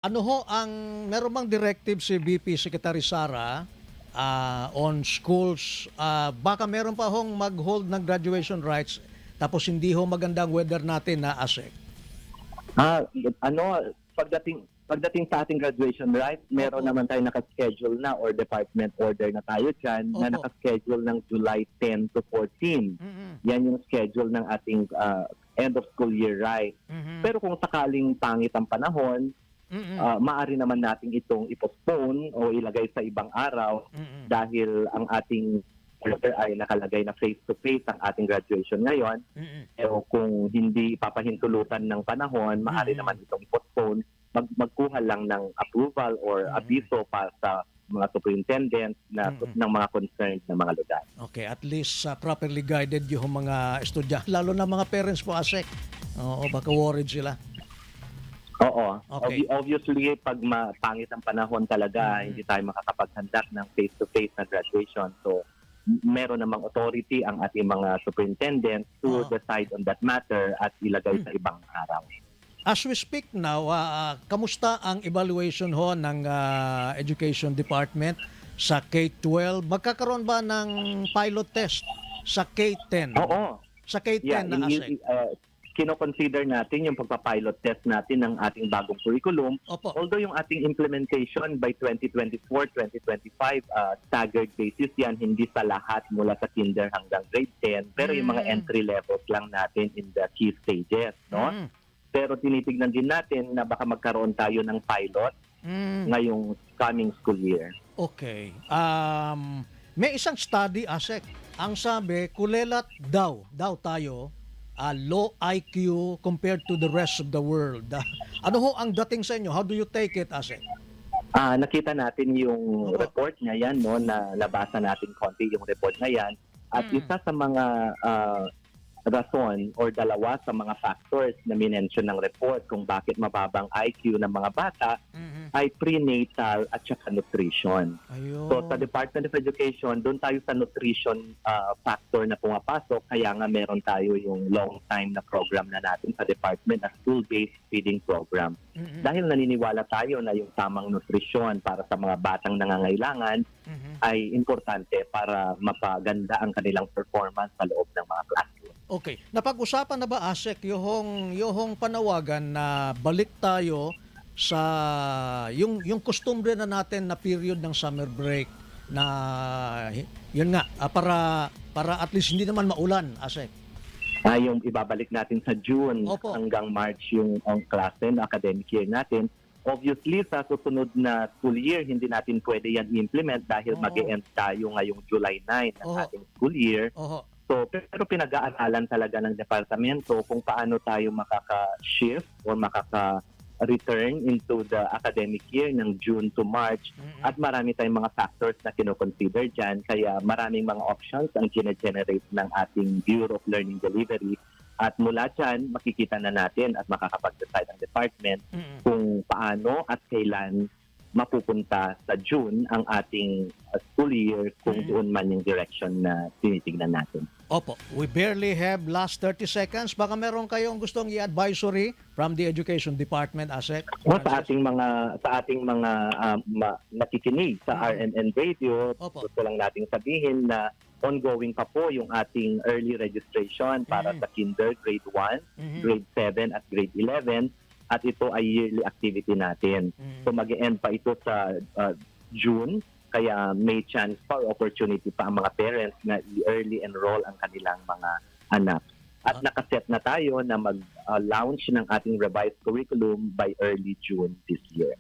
Ano ho ang meron bang directive si VP Secretary Sara on schools, baka meron pa hong mag-hold ng graduation rites tapos hindi ho magandang weather natin na ASEC? Ah, ano, pagdating sa ating graduation, right, meron Opo, naman tayong naka-schedule na or department order na tayo dyan na opo. naka-schedule ng July 10 to 14. Mm, Yan yung schedule ng ating end of school year, right? mhm, Pero kung sakaling pangit ang panahon, mm, maaari naman nating itong i-postpone o ilagay sa ibang araw mm, dahil ang ating order ay nakalagay na face-to-face ang ating graduation ngayon. mm, Pero kung hindi papahintulutan ng panahon, maaari mm, naman itong i-postpone, magkuha lang ng approval or mm, abiso para sa mga superintendent mm. ng mga concerned na mga lugar. Okay, at least properly guided yung mga estudyante, lalo na mga parents po ASEC. Oo, baka worried sila. Oo. Okay. Obviously, pag pangit ang panahon talaga, Mm, hindi tayo makakapag-conduct ng face-to-face na graduation. So, meron namang authority ang ating mga superintendent to oo. decide on that matter at ilagay Hmm. sa ibang araw. As we speak now, kamusta ang evaluation ho ng Education Department sa K-12? Magkakaroon ba ng pilot test sa K-10? Oo. Sa Yeah, K-10 na ASEC? kino-consider natin yung pagpa-pilot test natin ng ating bagong curriculum. Opo. Although yung ating implementation by 2024, 2025, staggered basis yan, hindi sa lahat mula sa kinder hanggang grade 10, pero yung mga Mm, entry levels lang natin in the key stages, no? mm, Pero tinitignan din natin na baka magkaroon tayo ng pilot mm. ngayong coming school year. Okay. May isang study, ASEC. Ang sabi, kulelat daw tayo, low IQ compared to the rest of the world. Ano ho ang dating sa inyo? How do you take it, ASEC? Nakita natin yung Opo. report na yan, no, na nabasa natin konti yung report na yan. At Mm, isa sa mga rason or dalawa sa mga factors na minention ng report kung bakit mababang IQ ng mga bata mhm. ay prenatal at saka nutrition. So sa Ayun. Department of Education, doon tayo sa nutrition factor na pumapasok. Kaya nga meron tayo yung long time na program na natin sa department na school-based feeding program. Mm, Dahil naniniwala tayo na yung tamang nutrisyon para sa mga batang nangangailangan mhm. ay importante para mapaganda ang kanilang performance sa loob ng mga classroom. Okay. Napag-usapan na ba, ASEC, yung panawagan na balik tayo sa yung kustumbre na natin na period ng summer break na yun nga, para at least hindi naman maulan, ASEC? Yung ibabalik natin sa June Opo. hanggang March yung ang klase na academic year natin. Obviously, sa susunod na school year, hindi natin pwede yan i-implement dahil Oo. mag-e-end tayo ngayong July 9 ng Oo. ating school year. Oho. So, pero pinag-aaralan talaga ng departamento kung paano tayo makaka-shift or makaka-return into the academic year ng June to March. Mm, At marami tayong mga factors na kinoconsider dyan. Kaya maraming mga options ang generate ng ating Bureau of Learning Delivery. At mula dyan, makikita na natin at makakapag-decide ang department mm. kung paano at kailan mapupunta sa June ang ating school year kung Mm. doon man yung direction na tinitignan natin. Opo, we barely have last 30 seconds. Baka meron kayong gustong i-advisory from the Education Department, ASEC? O Francis? sa ating mga nakikinig sa Mm. RNN Radio, Opo. gusto lang nating sabihin na ongoing pa po yung ating early registration para Mm. sa kinder grade 1, Mhm. grade 7 at grade 11 at ito ay yearly activity natin. Mm. So mag-e-end pa ito sa June, kaya may chance pa or opportunity pa ang mga parents na i-early enroll ang kanilang mga anak. At nakaset na tayo na mag-launch ng ating revised curriculum by early June this year.